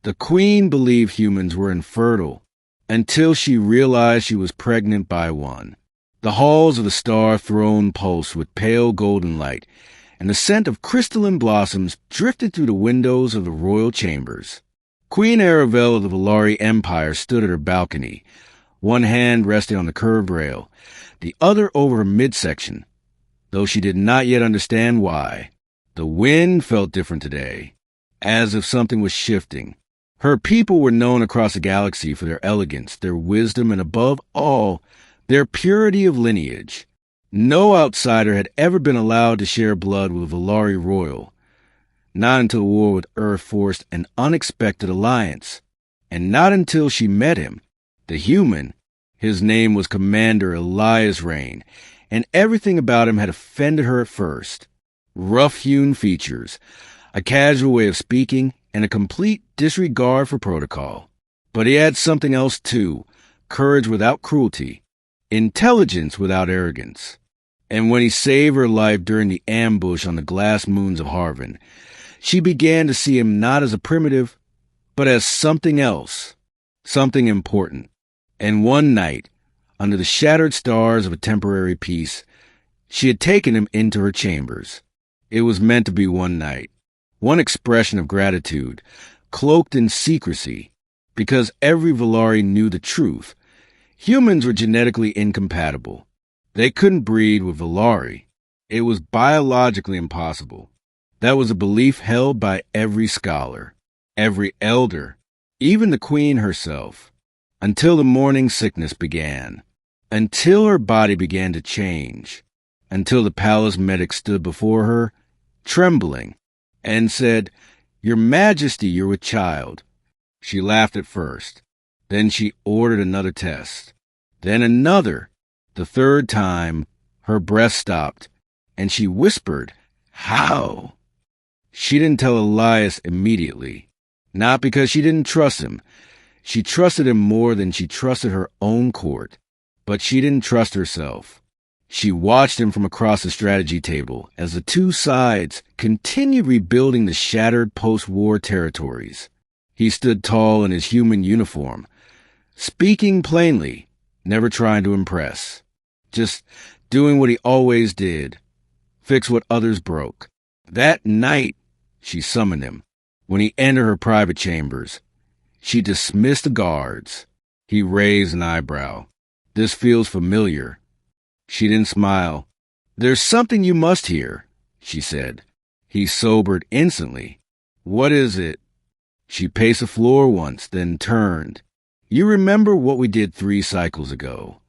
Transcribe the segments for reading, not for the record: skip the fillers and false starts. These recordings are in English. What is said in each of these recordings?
The queen believed humans were infertile until she realized she was pregnant by one. The halls of the Star Throne pulsed with pale golden light, and the scent of crystalline blossoms drifted through the windows of the royal chambers. Queen Aravel of the Valari Empire stood at her balcony, one hand resting on the curved rail, the other over her midsection, though she did not yet understand why. The wind felt different today, as if something was shifting. Her people were known across the galaxy for their elegance, their wisdom, and above all, their purity of lineage. No outsider had ever been allowed to share blood with a Valari royal, not until war with Earth forced an unexpected alliance, and not until she met him, the human. His name was Commander Elias Rain, and everything about him had offended her at first. Rough-hewn features, a casual way of speaking, and a complete disregard for protocol. But he had something else too, courage without cruelty, intelligence without arrogance. And when he saved her life during the ambush on the glass moons of Harvin, she began to see him not as a primitive, but as something else, something important. And one night, under the shattered stars of a temporary peace, she had taken him into her chambers. It was meant to be one night, one expression of gratitude, cloaked in secrecy, because every Valari knew the truth. Humans were genetically incompatible. They couldn't breed with Valari. It was biologically impossible. That was a belief held by every scholar, every elder, even the queen herself, until the morning sickness began, until her body began to change, until the palace medic stood before her, trembling, and said, "Your Majesty, you're with child." She laughed at first. Then she ordered another test. Then another. The third time, her breath stopped, and she whispered, "How?" She didn't tell Elias immediately. Not because she didn't trust him. She trusted him more than she trusted her own court. But she didn't trust herself. She watched him from across the strategy table as the two sides continued rebuilding the shattered post-war territories. He stood tall in his human uniform, speaking plainly, never trying to impress, just doing what he always did, fix what others broke. That night, she summoned him. When he entered her private chambers, she dismissed the guards. He raised an eyebrow. "This feels familiar." She didn't smile. "There's something you must hear," she said. He sobered instantly. "What is it?" She paced the floor once, then turned. "You remember what we did 3 cycles ago?"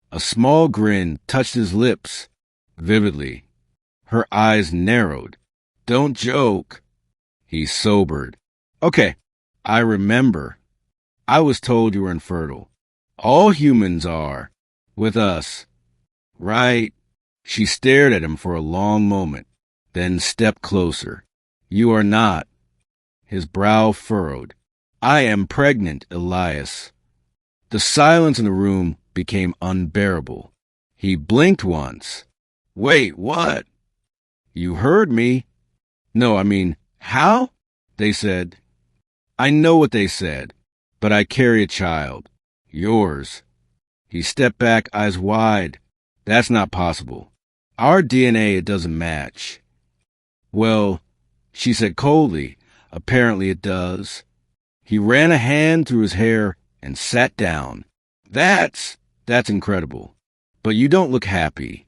A small grin touched his lips, vividly. Her eyes narrowed. "Don't joke." He sobered. "Okay, I remember. I was told you were infertile. All humans are. With us. Right." She stared at him for a long moment, then stepped closer. "You are not." His brow furrowed. "I am pregnant, Elias." The silence in the room became unbearable. He blinked once. "Wait, what?" "You heard me." "No, I mean, how?" They said. "I know what they said, but I carry a child. Yours." He stepped back, eyes wide. "That's not possible. Our DNA, it doesn't match." "Well," she said coldly, "apparently it does." He ran a hand through his hair and sat down. That's incredible. But you don't look happy."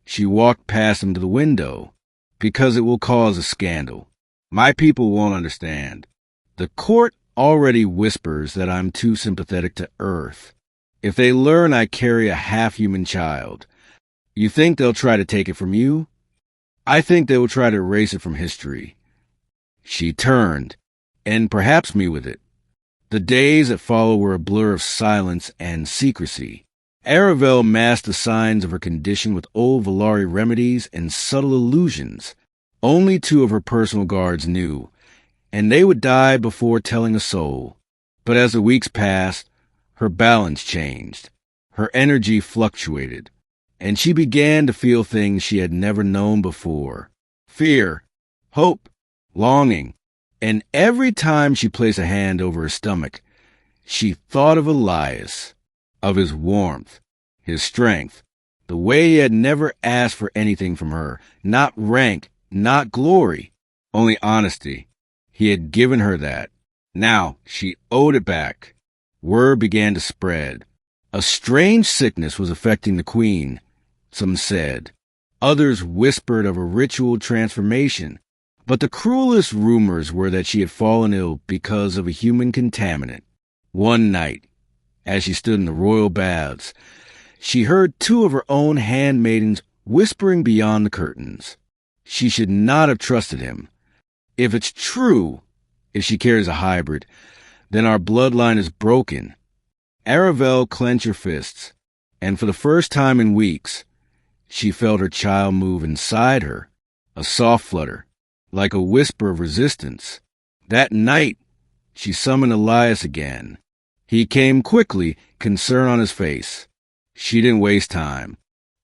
She walked past him to the window. "Because it will cause a scandal. My people won't understand. The court already whispers that I'm too sympathetic to Earth. If they learn I carry a half-human child, you think they'll try to take it from you? I think they will try to erase it from history." She turned, and perhaps me with it. The days that followed were a blur of silence and secrecy. Aravel masked the signs of her condition with old Valari remedies and subtle illusions. Only 2 of her personal guards knew, and they would die before telling a soul. But as the weeks passed, her balance changed. Her energy fluctuated, and she began to feel things she had never known before. Fear, hope, longing, And every time she placed a hand over her stomach, she thought of Elias, of his warmth, his strength, the way he had never asked for anything from her, not rank, not glory, only honesty. He had given her that. Now she owed it back. Word began to spread. A strange sickness was affecting the queen, some said. Others whispered of a ritual transformation. But the cruelest rumors were that she had fallen ill because of a human contaminant. One night, as she stood in the royal baths, she heard two of her own handmaidens whispering beyond the curtains. She should not have trusted him. If it's true, if she carries a hybrid, then our bloodline is broken. Aravel clenched her fists, and for the first time in weeks, she felt her child move inside her, a soft flutter, like a whisper of resistance. That night, she summoned Elias again. He came quickly, concern on his face. She didn't waste time.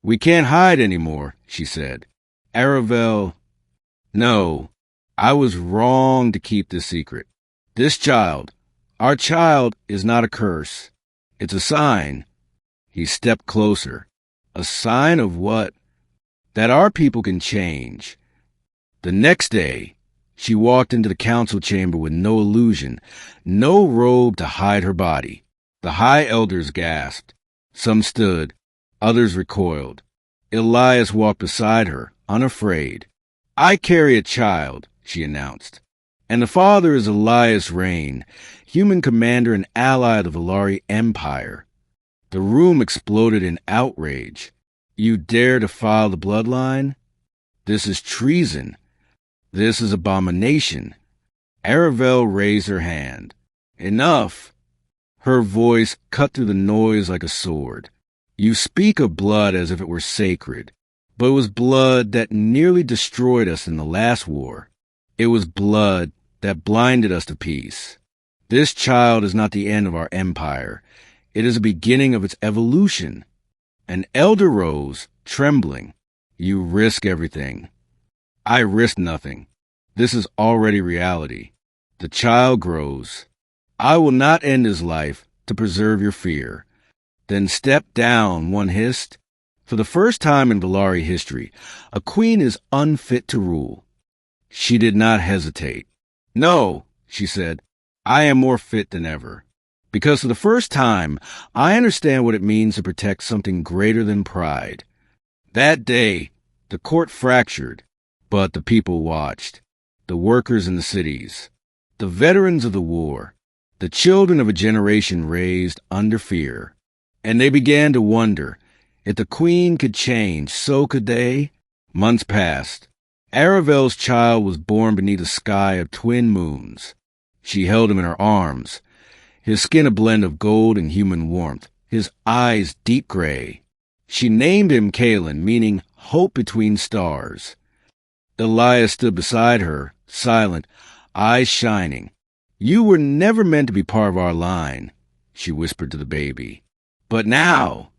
"We can't hide anymore," she said. Aravel, "No, I was wrong to keep this secret. This child, our child, is not a curse. It's a sign." He stepped closer. "A sign of what?" "That our people can change." The next day, she walked into the council chamber with no illusion, no robe to hide her body. The high elders gasped. Some stood, others recoiled. Elias walked beside her, unafraid. "I carry a child," she announced. "And the father is Elias Rain, human commander and ally of the Valari Empire." The room exploded in outrage. "You dare defile the bloodline? This is treason. This is abomination." Aravel raised her hand. "Enough." Her voice cut through the noise like a sword. "You speak of blood as if it were sacred, but it was blood that nearly destroyed us in the last war. It was blood that blinded us to peace. This child is not the end of our empire. It is the beginning of its evolution." An elder rose, trembling. "You risk everything." "I risk nothing. This is already reality. The child grows. I will not end his life to preserve your fear." "Then step down," one hissed. For the first time in Valari history, a queen is unfit to rule. She did not hesitate. "No," she said, "I am more fit than ever. Because for the first time, I understand what it means to protect something greater than pride." That day, the court fractured, but the people watched. The workers in the cities, the veterans of the war, the children of a generation raised under fear. And they began to wonder, if the queen could change, so could they. Months passed. Aravel's child was born beneath a sky of twin moons. She held him in her arms, his skin a blend of gold and human warmth, his eyes deep gray. She named him Kalen, meaning hope between stars. Elias stood beside her, silent, eyes shining. "You were never meant to be part of our line," she whispered to the baby. "But now,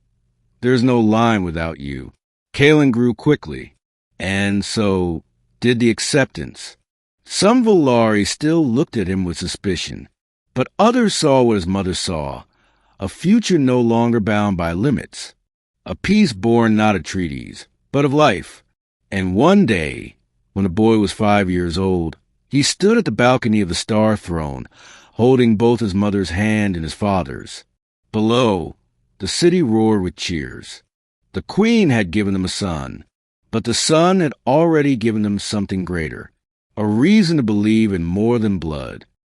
there's no line without you." Kalen grew quickly, and so did the acceptance. Some Valari still looked at him with suspicion, but others saw what his mother saw, a future no longer bound by limits, a peace born not of treaties, but of life. And one day, when the boy was 5 years old, he stood at the balcony of the Star Throne, holding both his mother's hand and his father's. Below, the city roared with cheers. The queen had given them a son, but the son had already given them something greater, a reason to believe in more than blood.